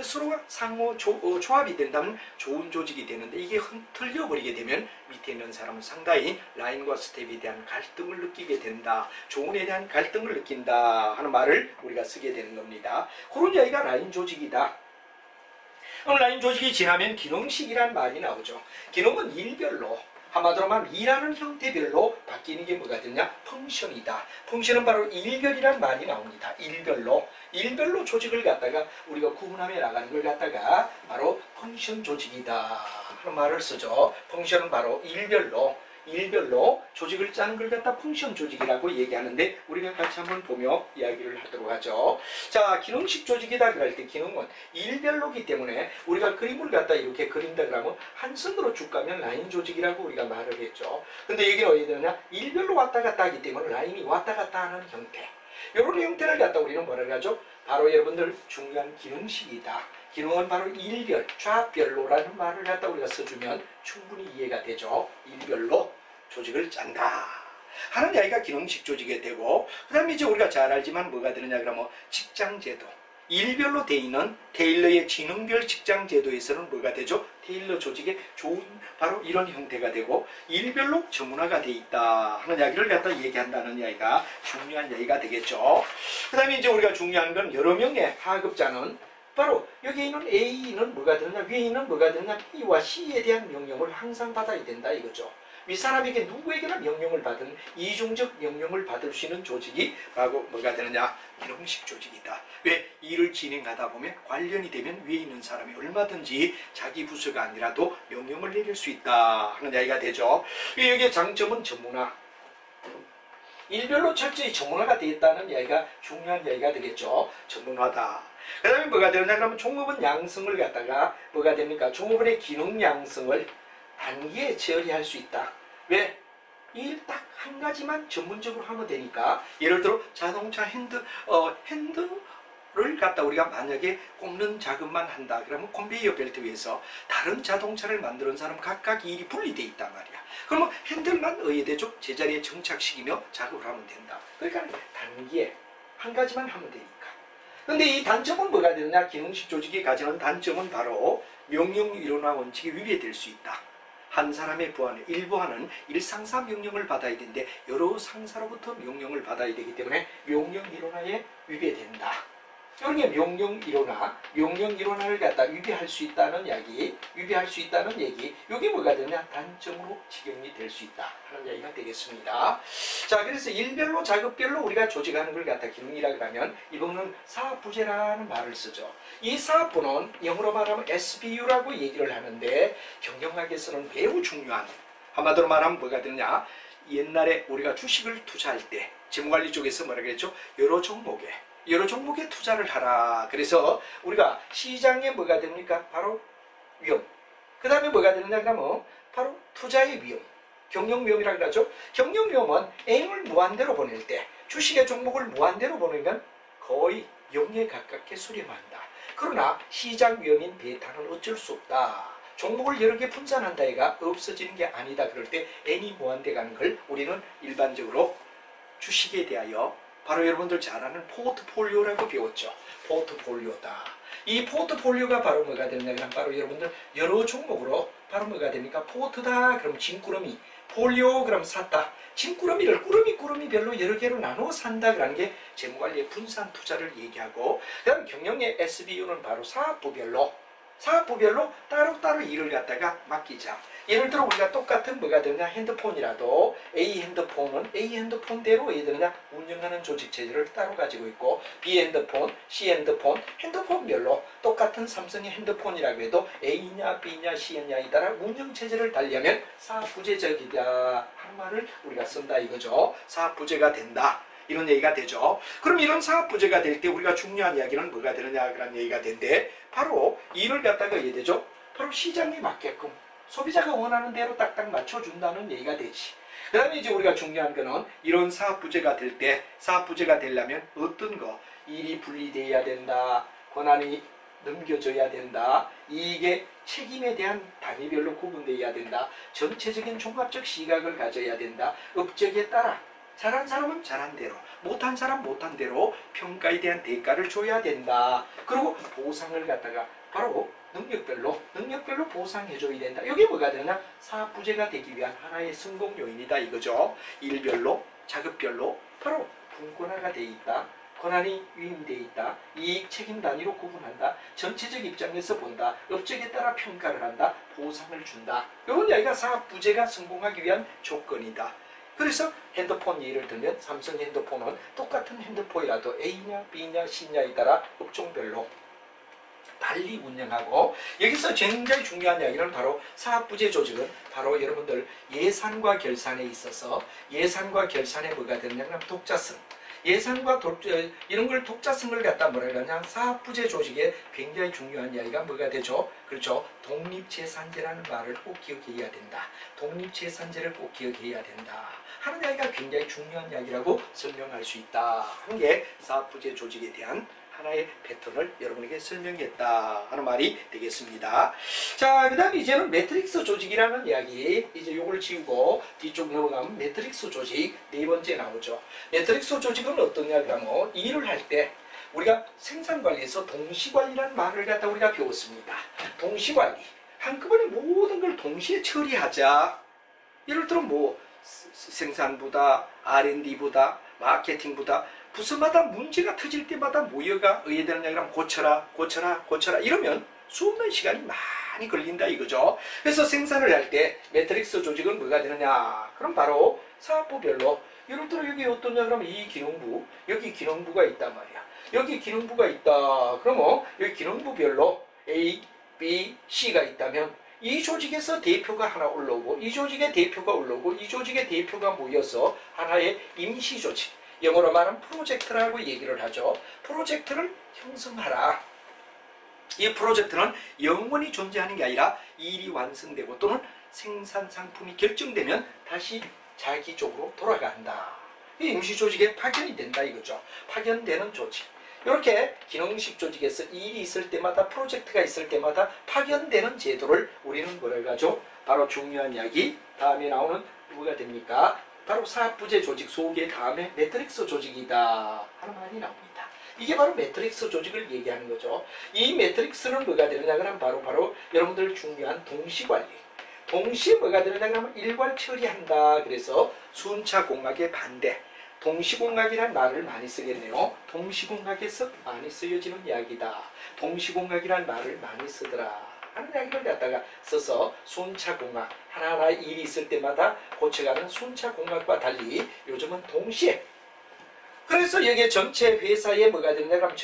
서로가 상호 조합이 된다면 좋은 조직이 되는데 이게 흔들려버리게 되면 밑에 있는 사람은 상당히 라인과 스텝에 대한 갈등을 느끼게 된다. 조언에 대한 갈등을 느낀다 하는 말을 우리가 쓰게 되는 겁니다. 그런 이야기가 라인 조직이다. 그럼 라인 조직이 지나면 기능식이란 말이 나오죠. 기능은 일별로, 한마디로 말하면 일하는 형태별로 바뀌는 게 뭐가 되냐? 펑션이다. 펑션은 바로 일별이란 말이 나옵니다. 일별로 조직을 갖다가 우리가 구분하며 나가는 걸 갖다가 바로 펑션 조직이다 하는 말을 쓰죠. 펑션은 바로 일별로 조직을 짜는 걸 갖다 펑션 조직이라고 얘기하는데 우리가 같이 한번 보며 이야기를 하도록 하죠. 자, 기능식 조직이다 그럴 때 기능은 일별로기 때문에 우리가 그림을 갖다 이렇게 그린다 그러면 한 선으로 쭉 가면 라인 조직이라고 우리가 말을 했죠. 근데 여기는 어디 되느냐? 일별로 왔다 갔다 하기 때문에 라인이 왔다 갔다 하는 형태. 이런 형태를 갖다 우리는 뭐라고 하죠? 바로 여러분들 중요한 기능식이다. 기능은 바로 일별, 좌별로라는 말을 갖다 우리가 써주면 충분히 이해가 되죠. 일별로 조직을 짠다 하는 이야기가 기능식 조직이 되고, 그 다음에 이제 우리가 잘 알지만 뭐가 되느냐 그러면 직장제도, 일별로 돼 있는 테일러의 지능별 직장제도에서는 뭐가 되죠? 테일러 조직의 좋은 바로 이런 형태가 되고, 일별로 전문화가 돼 있다 하는 이야기를 갖다 얘기한다는 이야기가 중요한 이야기가 되겠죠. 그 다음에 이제 우리가 중요한 건 여러 명의 하급자는 바로 여기 있는 A는 뭐가 되느냐, 위에 있는 뭐가 되느냐, B와 C에 대한 명령을 항상 받아야 된다 이거죠. 윗사람에게 누구에게나 명령을 받은 이중적 명령을 받을 수 있는 조직이 바로 뭐가 되느냐, 기능식 조직이다. 왜? 일을 진행하다 보면 관련이 되면 위에 있는 사람이 얼마든지 자기 부서가 아니라도 명령을 내릴 수 있다 하는 이야기가 되죠. 여기에 장점은 전문화, 일별로 철저히 전문화가 되어 있다는 이야기가 중요한 이야기가 되겠죠. 전문화다. 그 다음에 뭐가 되느냐 그러면 종업원 양성을 갖다가 뭐가 됩니까? 종업원의 기능 양성을 단기에 처리할 수 있다. 왜? 일 딱 한 가지만 전문적으로 하면 되니까. 예를 들어 자동차 핸들을 갖다 우리가 만약에 꼽는 작업만 한다 그러면 컨베이어 벨트 위에서 다른 자동차를 만드는 사람 각각 일이 분리되어 있단 말이야. 그러면 핸들만 의뢰되죠. 제자리에 정착시키며 작업을 하면 된다. 그러니까 단기에 한 가지만 하면 되니까. 근데 이 단점은 뭐가 되느냐? 기능식 조직이 가지는 단점은 바로 명령 일원화 원칙에 위배될 수 있다. 한 사람의 부하는 일부하는 일상사 명령을 받아야 되는데 여러 상사로부터 명령을 받아야 되기 때문에 명령 일원화에 위배된다. 이런 게 명령 일원화를 갖다 위배할 수 있다는 이야기, 이게 뭐가 되냐? 단점으로 적용이 될 수 있다 하는 이야기가 되겠습니다. 자, 그래서 일별로, 작업별로 우리가 조직하는 걸 갖다 기능이라고 하면 이거는 사업부제라는 말을 쓰죠. 이 사업부는 영어로 말하면 SBU라고 얘기를 하는데 경영학에서는 매우 중요한, 한마디로 말하면 뭐가 되느냐? 옛날에 우리가 주식을 투자할 때 재무관리 쪽에서 뭐라 그랬죠? 여러 종목에 투자를 하라. 그래서 우리가 시장에 뭐가 됩니까? 바로 위험. 그 다음에 뭐가 되느냐 그러면 바로 투자의 위험. 경영위험이라고 하죠. 경영위험은 N을 무한대로 보낼 때, 주식의 종목을 무한대로 보내는 건 거의 0에 가깝게 수렴한다. 그러나 시장 위험인 베타는 어쩔 수 없다. 종목을 여러 개 분산한다 해가 없어지는 게 아니다. 그럴 때 N이 무한대 가는 걸 우리는 일반적으로 주식에 대하여 바로 여러분들 잘 아는 포트폴리오라고 배웠죠. 포트폴리오다. 이 포트폴리오가 바로 뭐가 되느냐 그럼 바로 여러분들 여러 종목으로 바로 뭐가 됩니까? 포트다. 그럼 짐꾸러미. 폴리오 그럼 샀다. 짐꾸러미를 꾸러미별로 여러 개로 나누어 산다. 그라는 게 재무관리의 분산 투자를 얘기하고, 그다음 경영의 SBU는 바로 사업부별로 따로따로 일을 갖다가 맡기자. 예를 들어 우리가 똑같은 뭐가 되느냐 핸드폰이라도 A 핸드폰대로 왜 되느냐 운영하는 조직 체제를 따로 가지고 있고, B 핸드폰, C 핸드폰별로 똑같은 삼성의 핸드폰이라고 해도 A냐 B냐 C냐에 따라 운영 체제를 달려면 사업부제적이다 하는 말을 우리가 쓴다 이거죠. 사업부제가 된다. 이런 얘기가 되죠. 그럼 이런 사업부제가 될 때 우리가 중요한 이야기는 뭐가 되느냐 그런 얘기가 되는데, 바로 이를 갖다가 이해되죠. 바로 시장에 맞게끔 소비자가 원하는 대로 딱딱 맞춰준다는 얘기가 되지. 그 다음에 이제 우리가 중요한 거는 이런 사업부제가 될 때, 사업부제가 되려면 어떤 거, 일이 분리되어야 된다, 권한이 넘겨져야 된다, 이익의 책임에 대한 단위별로 구분되어야 된다, 전체적인 종합적 시각을 가져야 된다, 업적에 따라 잘한 사람은 잘한 대로, 못한 사람 못한 대로 평가에 대한 대가를 줘야 된다. 그리고 보상을 갖다가 바로 능력별로 보상해줘야 된다. 이게 뭐가 되느냐? 사업부제가 되기 위한 하나의 성공 요인이다 이거죠. 일별로, 작업별로 바로 분권화가 돼 있다. 권한이 위임돼 있다. 이익 책임 단위로 구분한다. 전체적 입장에서 본다. 업적에 따라 평가를 한다. 보상을 준다. 이런 이야기가 사업부제가 성공하기 위한 조건이다. 그래서 핸드폰 예를 들면 삼성 핸드폰은 똑같은 핸드폰이라도 A냐 B냐 C냐에 따라 업종별로 달리 운영하고, 여기서 굉장히 중요한 이야기는 바로 사업부제 조직은 바로 여러분들 예산과 결산에 있어서 예산과 결산에 뭐가 되느냐면 독자성, 예산과 이런 걸 독자성을 갖다 뭐라 그러냐, 사업부제 조직에 굉장히 중요한 이야기가 뭐가 되죠? 그렇죠. 독립재산제라는 말을 꼭 기억해야 된다. 독립재산제를 꼭 기억해야 된다 하는 이야기가 굉장히 중요한 이야기라고 설명할 수 있다 하는 게 사업부제 조직에 대한 하나의 패턴을 여러분에게 설명했다 하는 말이 되겠습니다. 자, 그 다음에 이제는 매트릭스 조직이라는 이야기, 이제 요걸 지우고 뒤쪽 넘어가면 매트릭스 조직 네 번째 나오죠. 매트릭스 조직은 어떠냐 그러면 일을 할 때 우리가 생산관리에서 동시관리라는 말을 갖다 우리가 배웠습니다. 동시관리, 한꺼번에 모든 걸 동시에 처리하자. 예를 들어 뭐 생산부다, R&D부다, 마케팅부다, 부서마다 문제가 터질 때마다 모여가 의해야 되느냐 그러면 고쳐라 이러면 수없는 시간이 많이 걸린다 이거죠. 그래서 생산을 할 때 매트릭스 조직은 뭐가 되느냐 그럼 바로 사업부별로, 예를 들어 여기 어떠냐 그러면 이 기능부, 여기 기능부가 있단 말이야. 여기 기능부가 있다 그러면 여기 기능부별로 A, B, C가 있다면 이 조직에서 대표가 하나 올라오고 이 조직의 대표가 올라오고 이 조직의 대표가 모여서 하나의 임시조직, 영어로 말하면 프로젝트라고 얘기를 하죠. 프로젝트를 형성하라. 이 프로젝트는 영원히 존재하는 게 아니라 일이 완성되고 또는 생산 상품이 결정되면 다시 자기 쪽으로 돌아간다. 이 임시조직에 파견이 된다 이거죠. 파견되는 조직. 이렇게 기능식 조직에서 일이 있을 때마다, 프로젝트가 있을 때마다 파견되는 제도를 우리는 뭐라고 하죠? 바로 중요한 이야기 다음에 나오는 뭐가 됩니까? 바로 사업부제 조직 속에 다음에 매트릭스 조직이다 하는 말이 나옵니다. 이게 바로 매트릭스 조직을 얘기하는 거죠. 이 매트릭스는 뭐가 되느냐 그러면 바로 여러분들 중요한 동시관리. 동시에 뭐가 되느냐 그러면 일괄 처리한다. 그래서 순차 공학의 반대. 동시공학이란 말을 많이 쓰겠네요. 동시공학에서 많이 쓰여지는 이야기다. 동시공학이란 말을 많이 쓰더라 하는 이야기를 갖다가 써서 순차공학, 하나하나 일이 있을 때마다 고쳐가는 순차공학과 달리 요즘은 동시에, 그래서 여기에 전체 회사에 뭐가 되느냐 그럼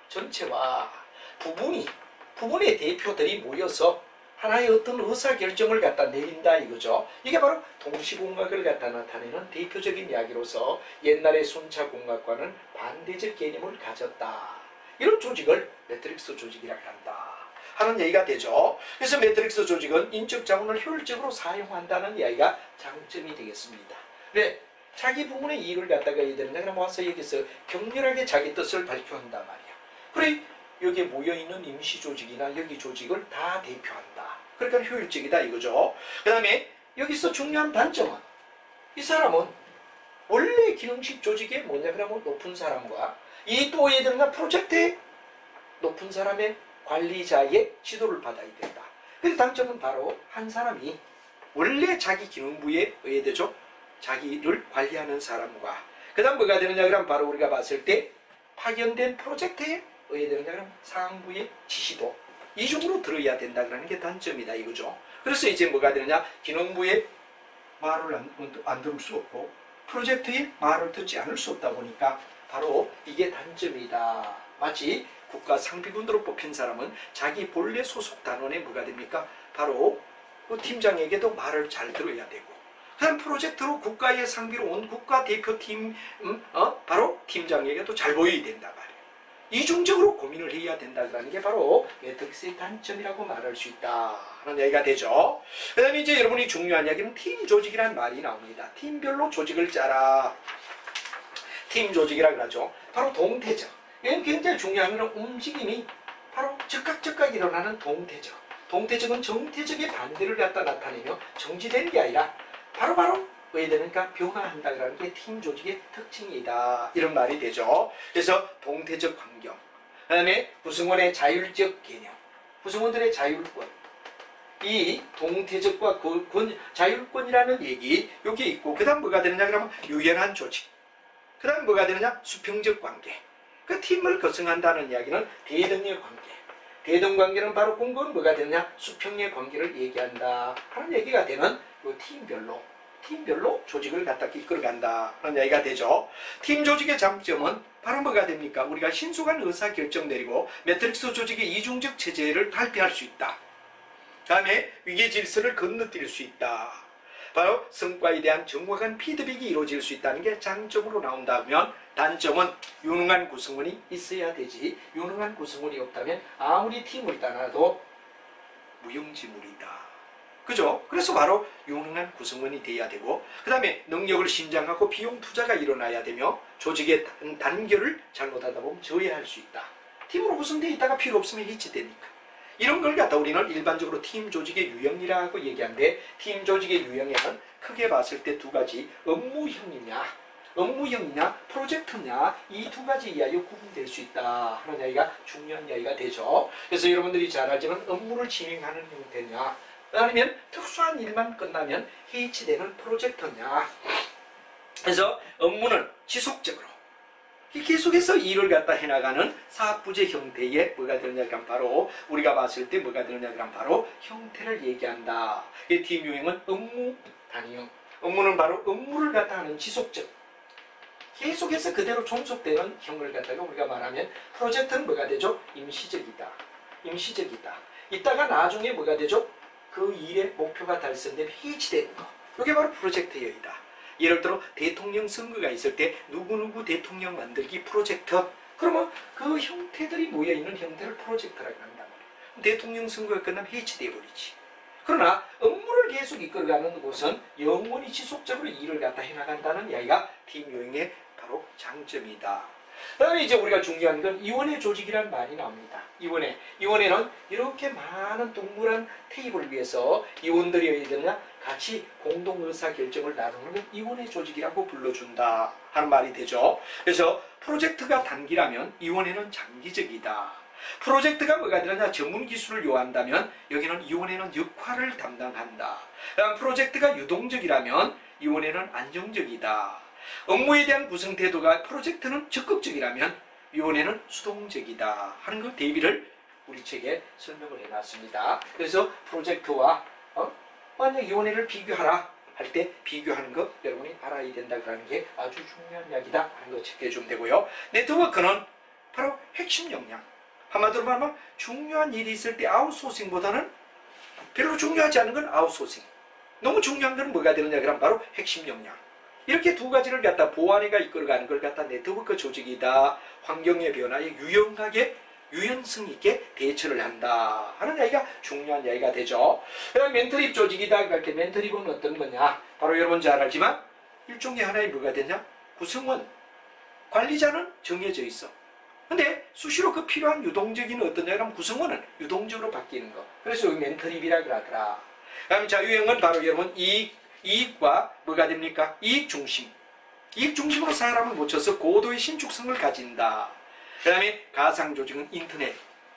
전체와 부분의 대표들이 모여서 하나의 어떤 의사결정을 갖다 내린다 이거죠. 이게 바로 동시공학을 갖다 나타내는 대표적인 이야기로서 옛날의 순차공학과는 반대적 개념을 가졌다. 이런 조직을 매트릭스 조직이라고 한다 하는 얘기가 되죠. 그래서 매트릭스 조직은 인적 자원을 효율적으로 사용한다는 이야기가 장점이 되겠습니다. 네, 자기 부문의 이익을 갖다가 얘들은 그럼 와서 여기서 격렬하게 자기 뜻을 발표한단 말이야. 그래 여기에 모여있는 임시조직이나 여기 조직을 다 대표한다. 그러니까 효율적이다 이거죠. 그 다음에 여기서 중요한 단점은 이 사람은 원래 기능식 조직의 뭐냐 그러면 높은 사람과 이 또 얘들은 프로젝트의 높은 사람의 관리자의 지도를 받아야 된다. 그 단점은 바로 한 사람이 원래 자기 기능부에 의해되죠. 자기를 관리하는 사람과 그 다음 뭐가 되느냐 그러면 바로 우리가 봤을 때 파견된 프로젝트에 의해되느냐 그러면 상부의 지시도 이중으로 들어야 된다 그러는 게 단점이다 이거죠. 그래서 이제 뭐가 되느냐 기능부의 말을 안 들을 수 없고 프로젝트의 말을 듣지 않을 수 없다 보니까 바로 이게 단점이다. 마치 국가 상비군으로 뽑힌 사람은 자기 본래 소속 단원에 뭐가 됩니까? 바로 그 팀장에게도 말을 잘 들어야 되고 그다음 프로젝트로 국가의 상비로 온 국가 대표팀 바로 팀장에게도 잘 보여야 된다 말이에요. 이중적으로 고민을 해야 된다는 게 바로 매트릭스의 단점이라고 말할 수 있다 하는 얘기가 되죠. 그 다음에 이제 여러분이 중요한 이야기는 팀 조직이라는 말이 나옵니다. 팀별로 조직을 짜라. 팀 조직이라고 하죠. 바로 동태적. 이건 굉장히 중요한 건 움직임이 바로 즉각 일어나는 동태적. 동태적은 정태적의 반대를 갖다 나타내며 정지되는 게 아니라 바로 왜되니까 변화한다는 게 팀 조직의 특징이다. 이런 말이 되죠. 그래서 동태적 환경, 그 다음에 구성원의 자율적 개념, 구성원들의 자율권, 이 동태적과 자율권이라는 얘기 여기 있고 그 다음 뭐가 되느냐 그러면 유연한 조직, 그 다음 뭐가 되느냐 수평적 관계. 그 팀을 구성한다는 이야기는 대등의 관계. 대등관계는 바로 공건 뭐가 되느냐 수평의 관계를 얘기한다 하는 얘기가 되는 이 팀별로 조직을 갖다 이끌어간다 하는 얘기가 되죠. 팀 조직의 장점은 바로 뭐가 됩니까? 우리가 신속한 의사결정 내리고 매트릭스 조직의 이중적 체제를 탈피할 수 있다. 다음에 위기 질서를 건너뛸 수 있다. 바로 성과에 대한 정확한 피드백이 이루어질 수 있다는 게 장점으로 나온다면 단점은 유능한 구성원이 있어야 되지 유능한 구성원이 없다면 아무리 팀을 따놔도 무용지물이다. 그죠? 그래서 바로 유능한 구성원이 돼야 되고 그 다음에 능력을 신장하고 비용 투자가 일어나야 되며 조직의 단결을 잘못하다 보면 저해할 수 있다. 팀으로 구성되어 있다가 필요 없으면 해체되니까. 이런 걸 갖다 우리는 일반적으로 팀 조직의 유형이라고 얘기하는데 팀 조직의 유형에는 크게 봤을 때 두 가지 업무형이냐 프로젝트냐 이 두 가지 이하여 구분될 수 있다 하는 이야기가 중요한 이야기가 되죠. 그래서 여러분들이 잘 알지만 업무를 진행하는 형태냐 아니면 특수한 일만 끝나면 해체되는 프로젝트냐. 그래서 업무는 지속적으로 계속해서 일을 갖다 해나가는 사업부제 형태의 뭐가 되느냐 그럼 바로 우리가 봤을 때 뭐가 되느냐 그럼 바로 형태를 얘기한다. 이 팀 유형은 업무 단위형. 업무는 바로 업무를 갖다 하는 지속적 계속해서 그대로 종속되는 형을 갖다가 우리가 말하면 프로젝트는 뭐가 되죠? 임시적이다. 이따가 나중에 뭐가 되죠? 그 일의 목표가 달성되면 해치되는 거. 이게 바로 프로젝트형이다. 예를 들어 대통령 선거가 있을 때 누구누구 대통령 만들기 프로젝트. 그러면 그 형태들이 모여있는 형태를 프로젝트라고 한단 말이에요. 대통령 선거가 끝나면 해치돼 버리지. 그러나 업무를 계속 이끌어가는 곳은 영원히 지속적으로 일을 갖다 해나간다는 이야기가 팀 요인의 바로 장점이다. 그 다음에 이제 우리가 중요한 건 이원회 조직이라는 말이 나옵니다. 이원회는 이렇게 많은 동물한 테이블을 위해서 이원들이 어디 되느냐 같이 공동 의사결정을 나누는 건 이원회 조직이라고 불러준다 하는 말이 되죠. 그래서 프로젝트가 단기라면 이원회는 장기적이다. 프로젝트가 뭐가 되느냐 전문 기술을 요한다면 여기는 이원회는 역할을 담당한다. 프로젝트가 유동적이라면 이원회는 안정적이다. 업무에 대한 구성 태도가 프로젝트는 적극적이라면 위원회는 수동적이다 하는 그 대비를 우리 책에 설명을 해놨습니다. 그래서 프로젝트와 만약 위원회를 비교하라 할 때 비교하는 거 여러분이 알아야 된다는 게 아주 중요한 이야기다 하는 거 체크해 주면 되고요. 네트워크는 바로 핵심 역량. 한마디로 말하면 중요한 일이 있을 때 아웃소싱보다는 별로 중요하지 않은 건 아웃소싱. 너무 중요한 건 뭐가 되느냐 그러면 바로 핵심 역량. 이렇게 두 가지를 갖다 보완해가 이끌어가는 걸 갖다 네트워크 조직이다. 환경의 변화에 유연하게 유연성 있게 대처를 한다 하는 이야기가 중요한 이야기가 되죠. 그다음 멘토립 조직이다. 이렇게 멘토립은 어떤 거냐? 바로 여러분 잘 알지만 일종의 하나의 뭐가 되냐? 구성원, 관리자는 정해져 있어. 근데 수시로 그 필요한 유동적인 어떠냐 그러면 구성원은 유동적으로 바뀌는 거. 그래서 여기 멘토립이라 그러더라. 그다음에 자유형은 바로 여러분 이익과 뭐가 됩니까? 이익 중심. 이익 중심으로 사람을 묻혀서 고도의 신축성을 가진다. 그 다음에 가상조직은 인터넷.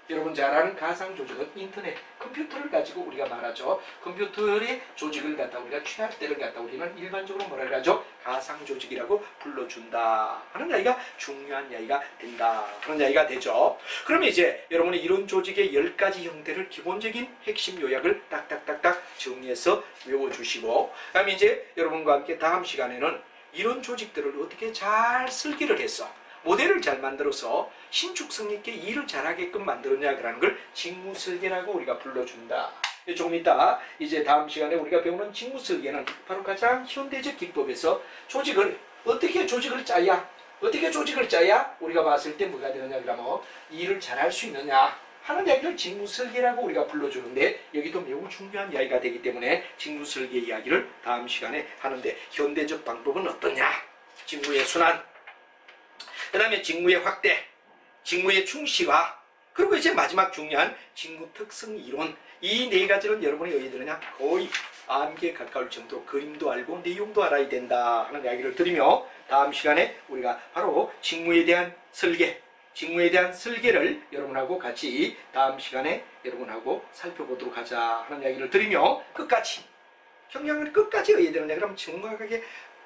여러분 잘 아는 가상조직은 인터넷. 컴퓨터를 가지고 우리가 말하죠. 컴퓨터의 조직을 갖다 우리가 취할 때를 갖다 우리는 일반적으로 뭐라 그러죠? 가상조직이라고 불러준다 하는 이야기가 중요한 이야기가 된다. 그런 이야기가 되죠. 그러면 이제 여러분이 이런 조직의 10가지 형태를 기본적인 핵심 요약을 딱딱딱딱 정리해서 외워주시고 그 다음에 이제 여러분과 함께 다음 시간에는 이런 조직들을 어떻게 잘 설계를 해서 모델을 잘 만들어서 신축성 있게 일을 잘하게끔 만들었냐 그러는 걸 직무설계라고 우리가 불러준다. 조금 이따 이제 다음 시간에 우리가 배우는 직무설계는 바로 가장 현대적 기법에서 조직을 어떻게 조직을 짜야 우리가 봤을 때 뭐가 되느냐 그러면 일을 잘할 수 있느냐 하는 이야기를 직무설계라고 우리가 불러주는데 여기도 매우 중요한 이야기가 되기 때문에 직무설계 이야기를 다음 시간에 하는데 현대적 방법은 어떠냐? 직무의 순환, 그 다음에 직무의 확대, 직무의 충실화, 그리고 이제 마지막 중요한 직무 특성 이론. 이 네 가지는 여러분이 어디 들으냐? 거의 암기에 가까울 정도로 그림도 알고 내용도 알아야 된다 하는 이야기를 드리며 다음 시간에 우리가 바로 직무에 대한 설계, 직무에 대한 설계를 여러분하고 같이 다음 시간에 여러분하고 살펴보도록 하자 하는 이야기를 드리며 끝까지 경영을 끝까지 어디야 되느냐? 그럼 정확하게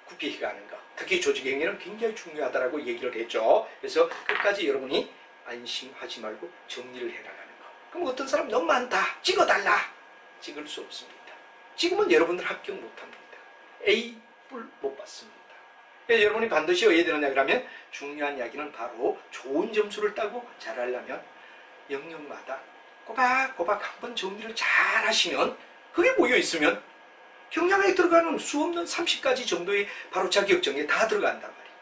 구비해가는 것. 특히 조직행위는 굉장히 중요하다라고 얘기를 했죠. 그래서 끝까지 여러분이 안심하지 말고 정리를 해나가는 거. 그럼 어떤 사람 너무 많다. 찍어달라. 찍을 수 없습니다. 지금은 여러분들 합격 못합니다. A 뿔 못 받습니다. 그래서 여러분이 반드시 어디야 되느냐 그러면 중요한 이야기는 바로 좋은 점수를 따고 잘하려면 영역마다 꼬박꼬박 한번 정리를 잘 하시면 그게 모여있으면 경량에 들어가는 수 없는 30가지 정도의 바로 자격증에 다 들어간단 말이에요.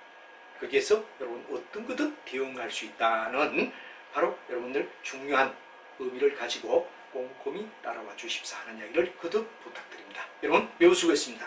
거기에서 여러분 어떤 거든 대응할 수 있다는 바로 여러분들 중요한 의미를 가지고 꼼꼼히 따라와 주십사 하는 이야기를 거듭 부탁드립니다. 여러분 매우 수고했습니다.